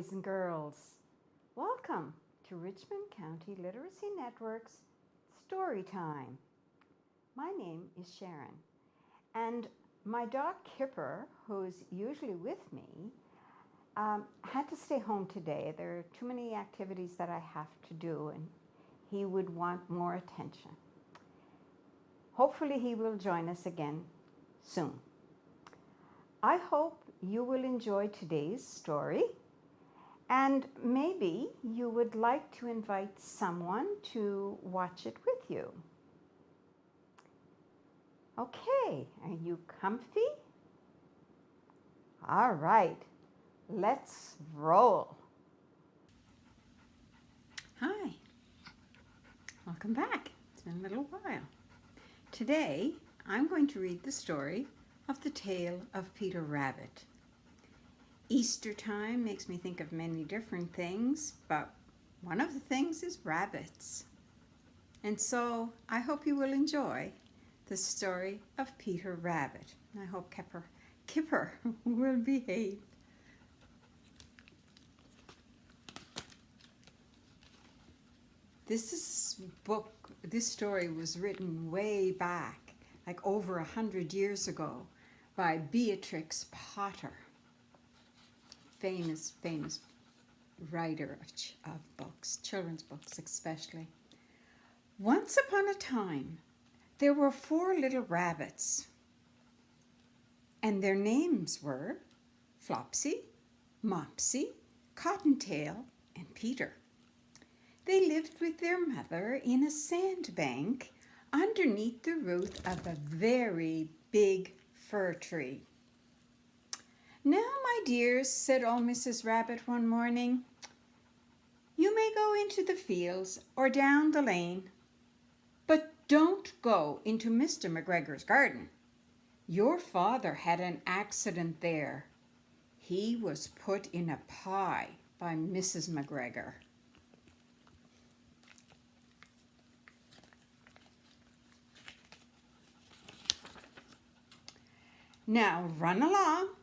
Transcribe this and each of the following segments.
boys and girls. Welcome to Richmond County Literacy Network's Storytime. My name is Sharon, and my dog Kipper, who's usually with me, had to stay home today. There are too many activities that I have to do, and he would want more attention. Hopefully he will join us again soon. I hope you will enjoy today's story, and maybe you would like to invite someone to watch it with you. Okay, are you comfy? All right, let's roll. Hi, welcome back. It's been a little while. Today, I'm going to read the story of the tale of Peter Rabbit. Easter time makes me think of many different things, but one of the things is rabbits. And so I hope you will enjoy the story of Peter Rabbit. I hope Kipper will behave. This story was written way back, like over 100 years ago, by Beatrix Potter, famous writer of books, children's books especially. Once upon a time, there were 4 little rabbits, and their names were Flopsy, Mopsy, Cottontail, and Peter. They lived with their mother in a sandbank underneath the root of a very big fir tree. "Now, my dears," said old Mrs. Rabbit one morning, "you may go into the fields or down the lane, but don't go into Mr. McGregor's garden. Your father had an accident there. He was put in a pie by Mrs. McGregor." "Now run along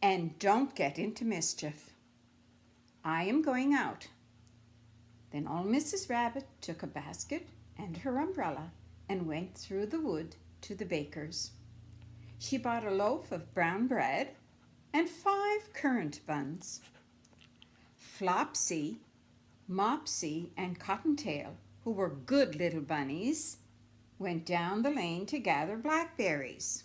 and don't get into mischief. I am going out." Then old Mrs. Rabbit took a basket and her umbrella and went through the wood to the baker's. She bought a loaf of brown bread and 5 currant buns. Flopsy, Mopsy, and Cottontail, who were good little bunnies, went down the lane to gather blackberries.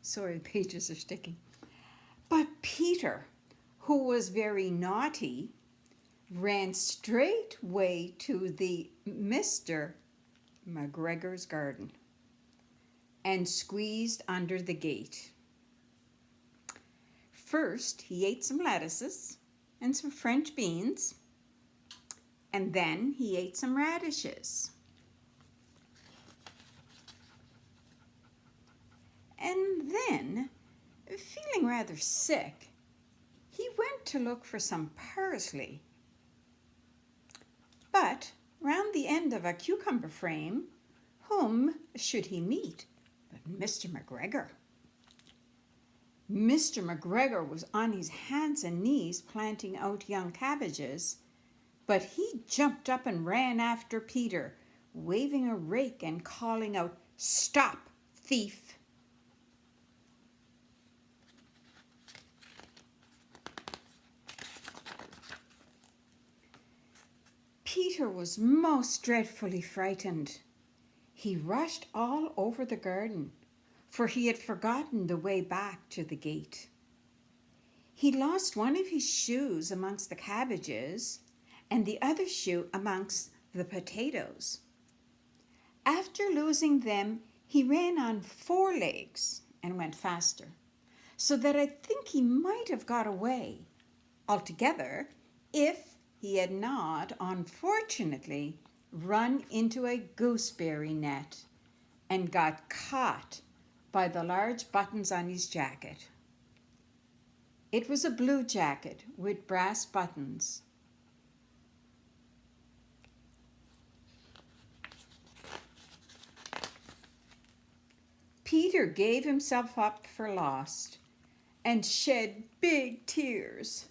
Sorry, the pages are sticking. But Peter, who was very naughty, ran straightway to the Mr. McGregor's garden and squeezed under the gate. First, he ate some lettuces and some French beans, and then he ate some radishes. And then, feeling rather sick, he went to look for some parsley. But round the end of a cucumber frame, whom should he meet but Mr. McGregor? Mr. McGregor was on his hands and knees planting out young cabbages, but he jumped up and ran after Peter, waving a rake and calling out, "Stop, thief!" Peter was most dreadfully frightened. He rushed all over the garden, for he had forgotten the way back to the gate. He lost one of his shoes amongst the cabbages and the other shoe amongst the potatoes. After losing them, he ran on 4 legs and went faster, so that I think he might have got away altogether if he had not, unfortunately, run into a gooseberry net and got caught by the large buttons on his jacket. It was a blue jacket with brass buttons. Peter gave himself up for lost and shed big tears.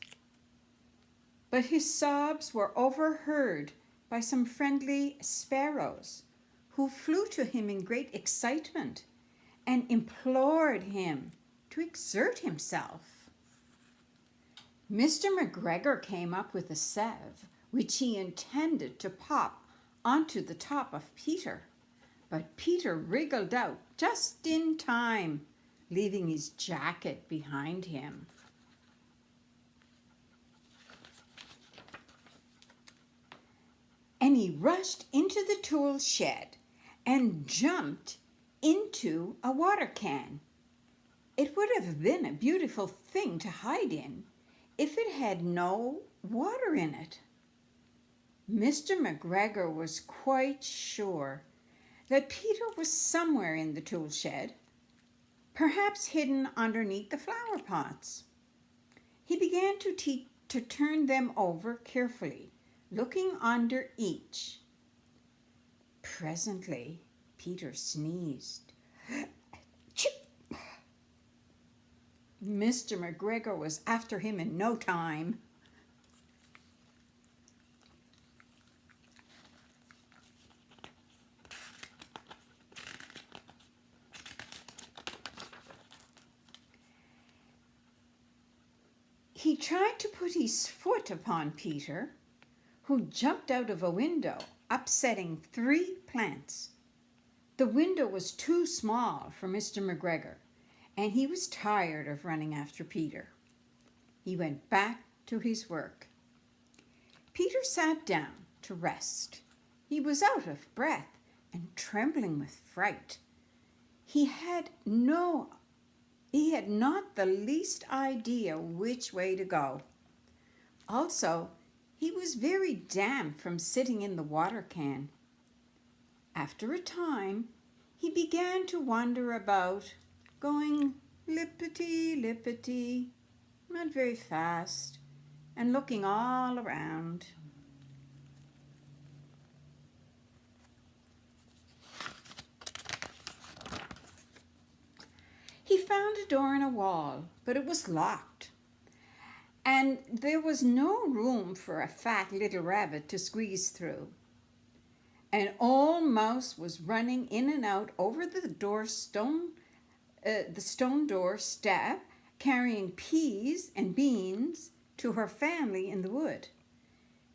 But his sobs were overheard by some friendly sparrows who flew to him in great excitement and implored him to exert himself. Mr. McGregor came up with a sieve which he intended to pop onto the top of Peter, but Peter wriggled out just in time, leaving his jacket behind him. And he rushed into the tool shed and jumped into a water can. It would have been a beautiful thing to hide in if it had no water in it. Mr. McGregor was quite sure that Peter was somewhere in the tool shed, perhaps hidden underneath the flower pots. He began to turn them over carefully, looking under each. Presently, Peter sneezed. Mr. McGregor was after him in no time. He tried to put his foot upon Peter, who jumped out of a window, upsetting 3 plants. The window was too small for Mr. McGregor, and he was tired of running after Peter. He went back to his work. Peter sat down to rest. He was out of breath and trembling with fright. He had not the least idea which way to go. Also, he was very damp from sitting in the water can. After a time, he began to wander about, going lippity-lippity, not very fast, and looking all around. He found a door in a wall, but it was locked, and there was no room for a fat little rabbit to squeeze through. An old mouse was running in and out over the stone door step, carrying peas and beans to her family in the wood.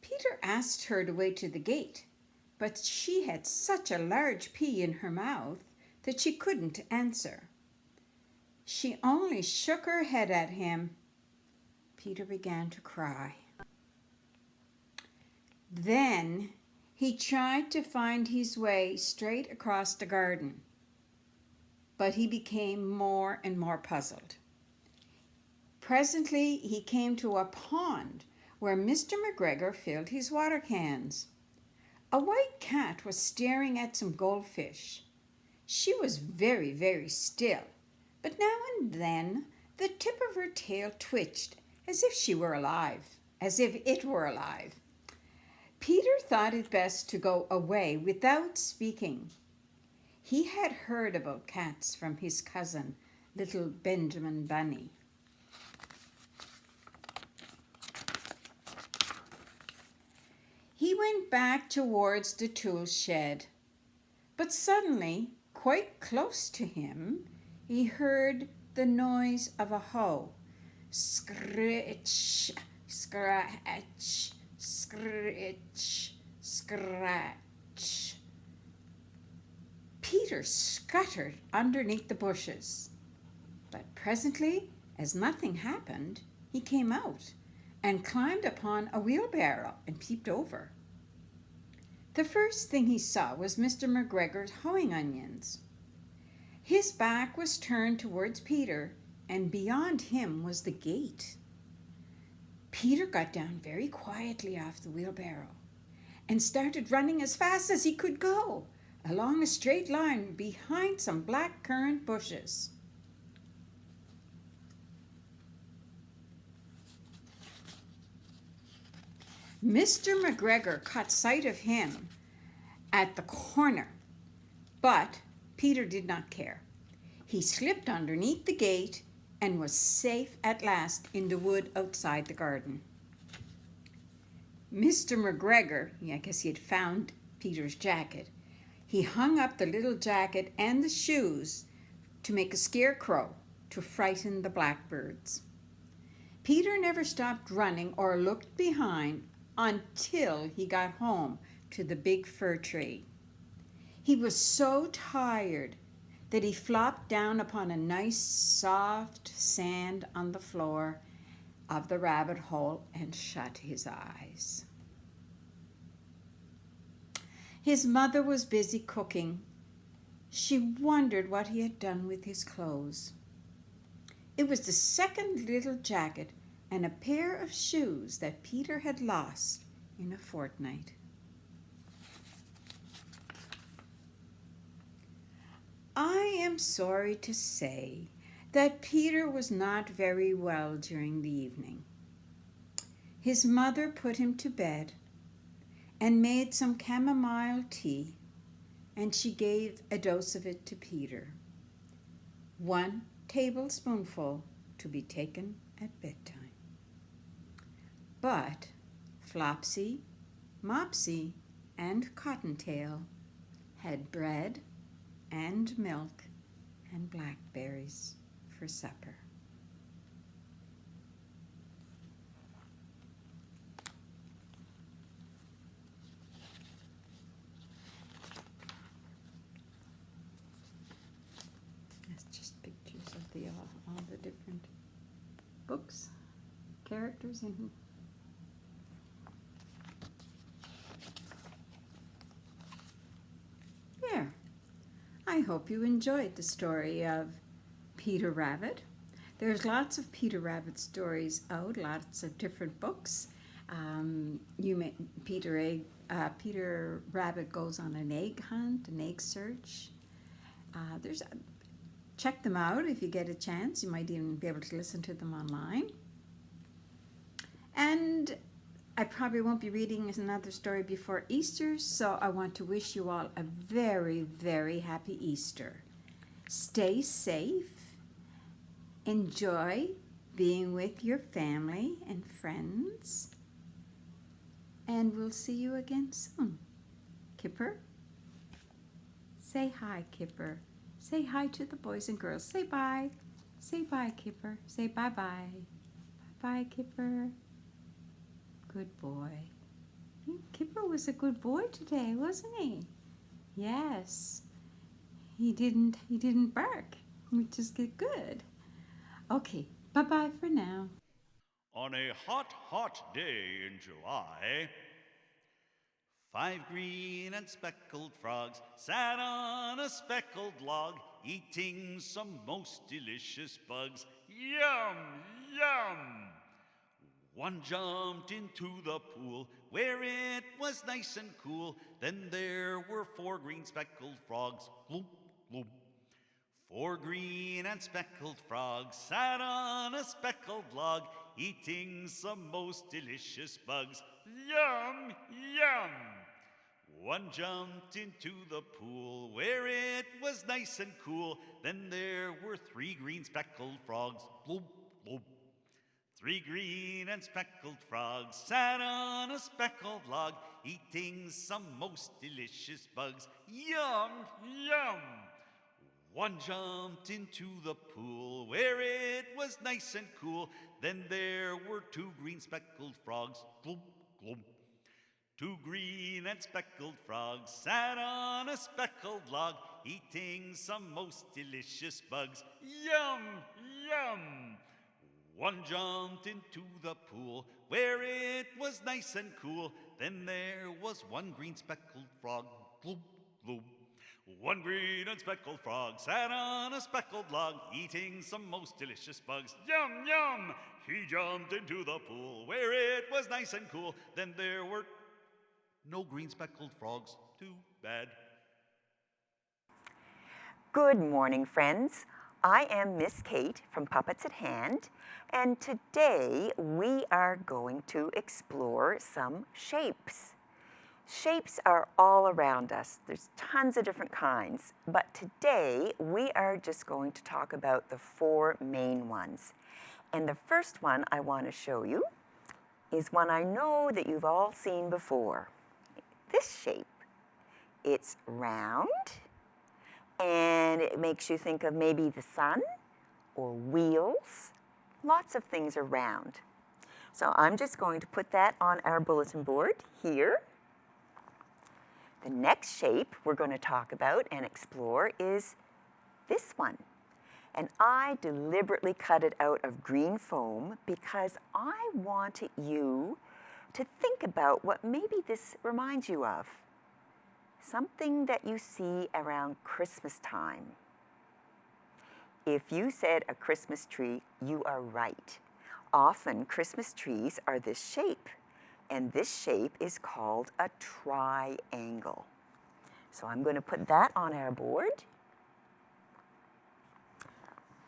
Peter asked her to wait to the gate, but she had such a large pea in her mouth that she couldn't answer. She only shook her head at him. Peter began to cry. Then he tried to find his way straight across the garden, but he became more and more puzzled. Presently he came to a pond where Mr. McGregor filled his water cans. A white cat was staring at some goldfish. She was very, very still, but now and then the tip of her tail twitched as if it were alive. Peter thought it best to go away without speaking. He had heard about cats from his cousin, little Benjamin Bunny. He went back towards the tool shed, but suddenly, quite close to him, he heard the noise of a hoe. Scritch, scratch, scritch, scratch. Peter scuttered underneath the bushes, but presently, as nothing happened, he came out and climbed upon a wheelbarrow and peeped over. The first thing he saw was Mr. McGregor's hoeing onions. His back was turned towards Peter, and beyond him was the gate. Peter got down very quietly off the wheelbarrow and started running as fast as he could go along a straight line behind some black currant bushes. Mr. McGregor caught sight of him at the corner, but Peter did not care. He slipped underneath the gate and was safe at last in the wood outside the garden. Mr. McGregor, I guess he had found Peter's jacket. He hung up the little jacket and the shoes to make a scarecrow to frighten the blackbirds. Peter never stopped running or looked behind until he got home to the big fir tree. He was so tired that he flopped down upon a nice soft sand on the floor of the rabbit hole and shut his eyes. His mother was busy cooking. She wondered what he had done with his clothes. It was the second little jacket and a pair of shoes that Peter had lost in a fortnight. I am sorry to say that Peter was not very well during the evening. His mother put him to bed and made some chamomile tea, and she gave a dose of it to Peter. 1 tablespoonful to be taken at bedtime. But Flopsy, Mopsy, and Cottontail had bread and milk and blackberries for supper. That's just pictures of all the different books, characters in. There. I hope you enjoyed the story of Peter Rabbit. There's lots of Peter Rabbit stories out, lots of different books. Peter Rabbit goes on an egg hunt, an egg search. Check them out if you get a chance. You might even be able to listen to them online. And I probably won't be reading another story before Easter, so I want to wish you all a very, very happy Easter. Stay safe. Enjoy being with your family and friends. And we'll see you again soon. Kipper? Say hi, Kipper. Say hi to the boys and girls. Say bye. Say bye, Kipper. Say bye-bye. Bye-bye, Kipper. Good boy. Kipper was a good boy today, wasn't he? Yes. He didn't bark, which is good. Okay, bye-bye for now. On a hot, hot day in July, 5 green and speckled frogs sat on a speckled log, eating some most delicious bugs. Yum, yum! One jumped into the pool where it was nice and cool. Then there were 4 green speckled frogs. Bloop, bloop. 4 green and speckled frogs sat on a speckled log, eating some most delicious bugs. Yum, yum! One jumped into the pool where it was nice and cool. Then there were 3 green speckled frogs. Bloop, bloop. 3 green and speckled frogs sat on a speckled log, eating some most delicious bugs. Yum, yum! One jumped into the pool where it was nice and cool. Then there were 2 green speckled frogs. Glump, glump. 2 green and speckled frogs sat on a speckled log, eating some most delicious bugs. Yum, yum! One jumped into the pool where it was nice and cool. Then there was 1 green speckled frog. Gloop, gloop. 1 green and speckled frog sat on a speckled log, eating some most delicious bugs. Yum, yum! He jumped into the pool where it was nice and cool. Then there were no green speckled frogs. Too bad. Good morning, friends. I am Miss Kate from Puppets at Hand, and today we are going to explore some shapes. Shapes are all around us. There's tons of different kinds, but today we are just going to talk about the 4 main ones. And the first one I want to show you is one I know that you've all seen before. This shape. It's round, and it makes you think of maybe the sun or wheels. Lots of things are round. So I'm just going to put that on our bulletin board here. The next shape we're going to talk about and explore is this one. And I deliberately cut it out of green foam because I wanted you to think about what maybe this reminds you of. Something that you see around Christmas time. If you said a Christmas tree, you are right. Often Christmas trees are this shape, and this shape is called a triangle. So I'm going to put that on our board.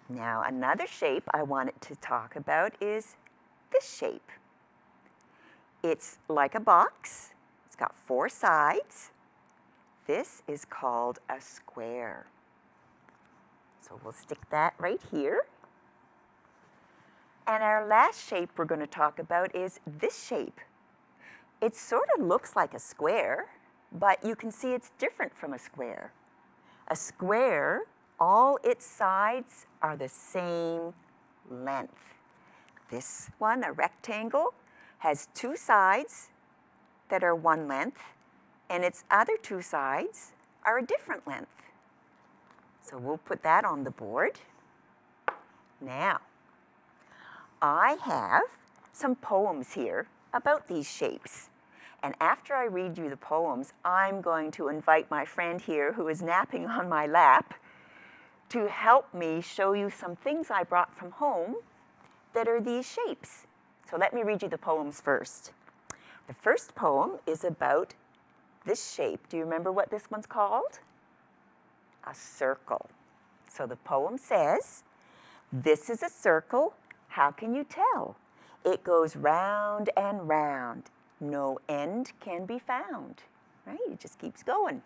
Now another shape I wanted to talk about is this shape. It's like a box. It's got 4 sides. This is called a square. So we'll stick that right here. And our last shape we're going to talk about is this shape. It sort of looks like a square, but you can see it's different from a square. A square, all its sides are the same length. This one, a rectangle, has 2 sides that are 1 length, and its other 2 sides are a different length. So we'll put that on the board. Now, I have some poems here about these shapes. And after I read you the poems, I'm going to invite my friend here who is napping on my lap to help me show you some things I brought from home that are these shapes. So let me read you the poems first. The first poem is about this shape. Do you remember what this one's called? A circle. So the poem says, "This is a circle, how can you tell? It goes round and round, no end can be found." Right? It just keeps going.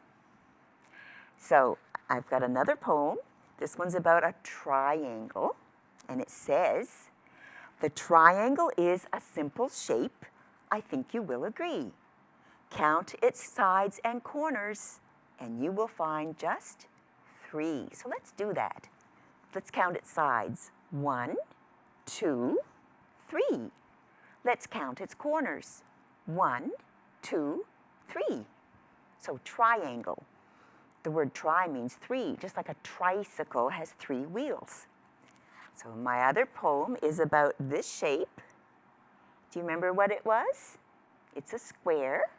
So I've got another poem. This one's about a triangle, and it says, "The triangle is a simple shape, I think you will agree. Count its sides and corners, and you will find just 3. So let's do that. Let's count its sides. 1, 2, 3. Let's count its corners. 1, 2, 3. So triangle. The word tri means 3, just like a tricycle has 3 wheels. So my other poem is about this shape. Do you remember what it was? It's a square.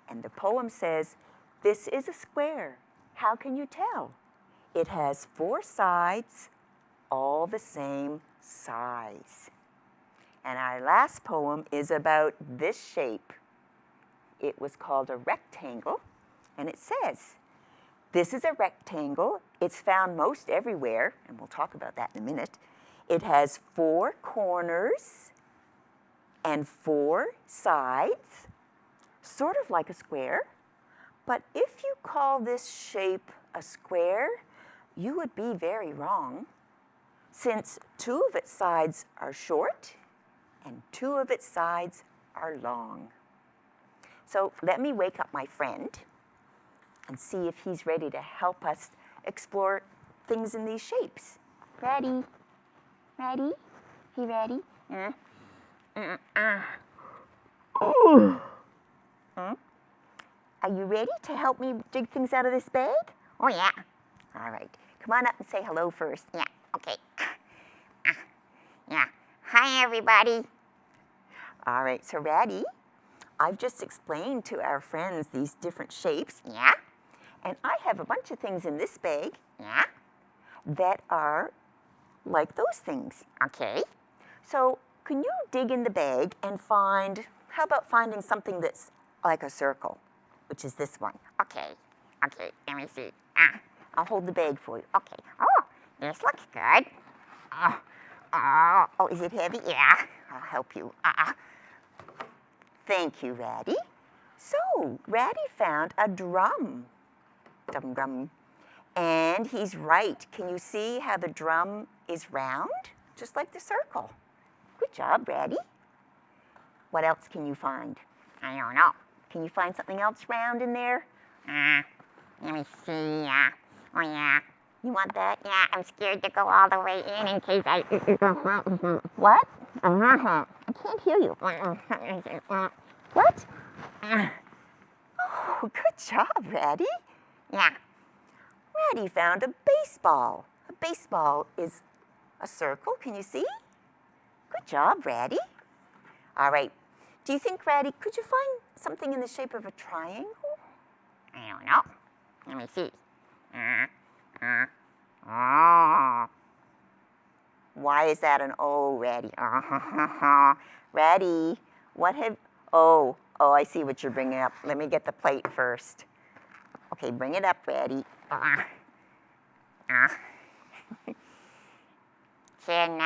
And the poem says, "This is a square. How can you tell? It has 4 sides, all the same size." And our last poem is about this shape. It was called a rectangle, and it says, "This is a rectangle. It's found most everywhere," and we'll talk about that in a minute. "It has 4 corners and 4 sides, sort of like a square. But if you call this shape a square, you would be very wrong, since 2 of its sides are short and 2 of its sides are long." So let me wake up my friend and see if he's ready to help us explore things in these shapes. Ratty? Ratty? He ready? Are you ready to help me dig things out of this bag? Oh, yeah. All right. Come on up and say hello first. Yeah, okay. Yeah. Hi, everybody. All right. So, Ratty, I've just explained to our friends these different shapes. Yeah, And I have a bunch of things in this bag yeah. that are like those things. Okay. So, can you dig in the bag and find, how about finding something that's like a circle, which is this one? Okay. Okay, let me see. I'll hold the bag for you. Okay. Oh, this looks good. Oh, is it heavy? Yeah. I'll help you. Thank you, Ratty. So, Ratty found a drum. Dum dum. And he's right. Can you see how the drum is round? Just like the circle. Good job, Ratty. What else can you find? I don't know. Can you find something else round in there? Let me see. Oh, yeah. You want that? Yeah, I'm scared to go all the way in case I... What? I can't hear you. What? Oh, good job, Ratty. Yeah. Ratty found a baseball. A baseball is a circle. Can you see? Good job, Ratty. All right. Do you think, Ratty, could you find something in the shape of a triangle? I don't know. Let me see. Oh. Why is that an O, Ratty? Ratty, what have... Oh, I see what you're bringing up. Let me get the plate first. Okay, bring it up, Ratty. Can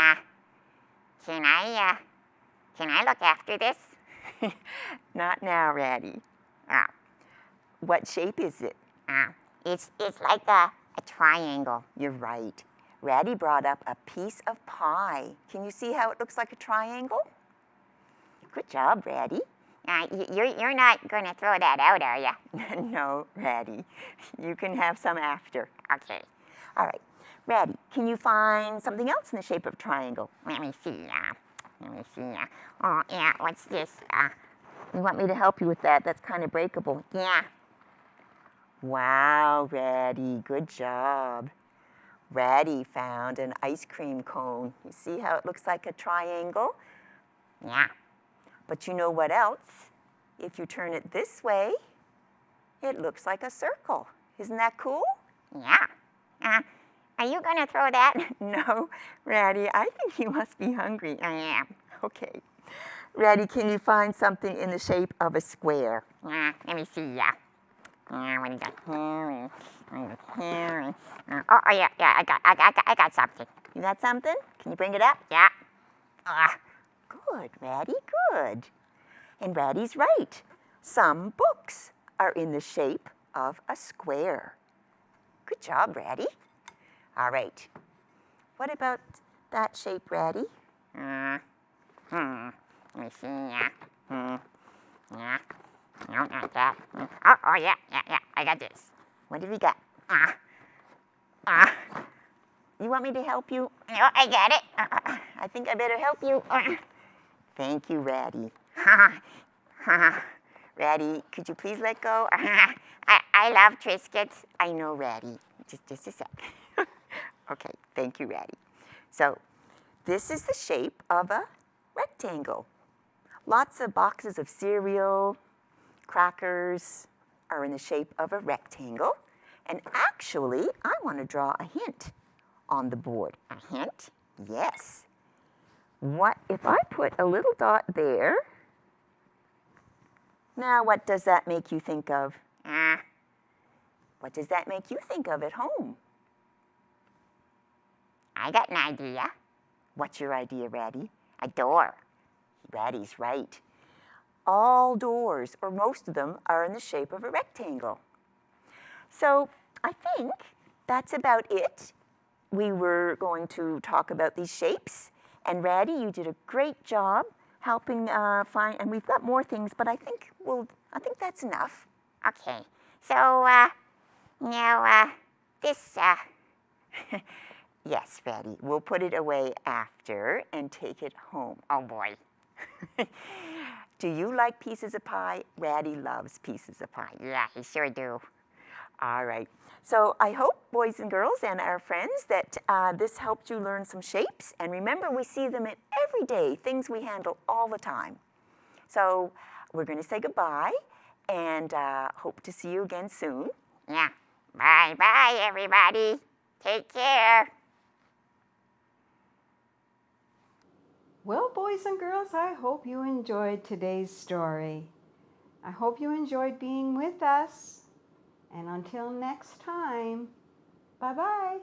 I look after this? Not now, Ratty. What shape is it? It's like a triangle. You're right. Ratty brought up a piece of pie. Can you see how it looks like a triangle? Good job, Ratty. You're not going to throw that out, are you? No, Ratty. You can have some after. Okay. All right. Ratty, can you find something else in the shape of a triangle? Let me see. Oh, yeah, what's this? You want me to help you with that? That's kind of breakable. Yeah. Wow, Ratty, good job. Ratty found an ice cream cone. You see how it looks like a triangle? Yeah. But you know what else? If you turn it this way, it looks like a circle. Isn't that cool? Yeah. Are you going to throw that? No, Ratty, I think you must be hungry. I am. Okay. Ratty, can you find something in the shape of a square? Let me see. What do you got here? Oh, yeah. I got something. You got something? Can you bring it up? Yeah. Good, Ratty, good. And Ratty's right. Some books are in the shape of a square. Good job, Ratty. All right. What about that shape, Ratty? Let me see. Yeah. No, not that. Oh, yeah. I got this. What have you got? You want me to help you? No, I got it. I think I better help you. Thank you, Ratty. Ratty, could you please let go? I love Triscuits. I know, Ratty. Just a sec. Okay, thank you, Ratty. So, this is the shape of a rectangle. Lots of boxes of cereal, crackers are in the shape of a rectangle. And actually, I want to draw a hint on the board. A hint? Yes. What if I put a little dot there? Now, what does that make you think of? What does that make you think of at home? I got an idea. What's your idea, Ratty? A door. Ratty's right. All doors, or most of them, are in the shape of a rectangle. So I think that's about it. We were going to talk about these shapes. And Ratty, you did a great job helping find, and we've got more things, but I think that's enough. Okay. So, now, this, Yes, Ratty, we'll put it away after and take it home. oh boy. Do you like pieces of pie? Ratty loves pieces of pie. Yeah, he sure do. All right. So I hope, boys and girls and our friends, that this helped you learn some shapes. And remember, we see them in everyday things we handle all the time. So we're going to say goodbye and hope to see you again soon. Yeah. Bye-bye, everybody. Take care. Well, boys and girls, I hope you enjoyed today's story. I hope you enjoyed being with us. And until next time, bye-bye.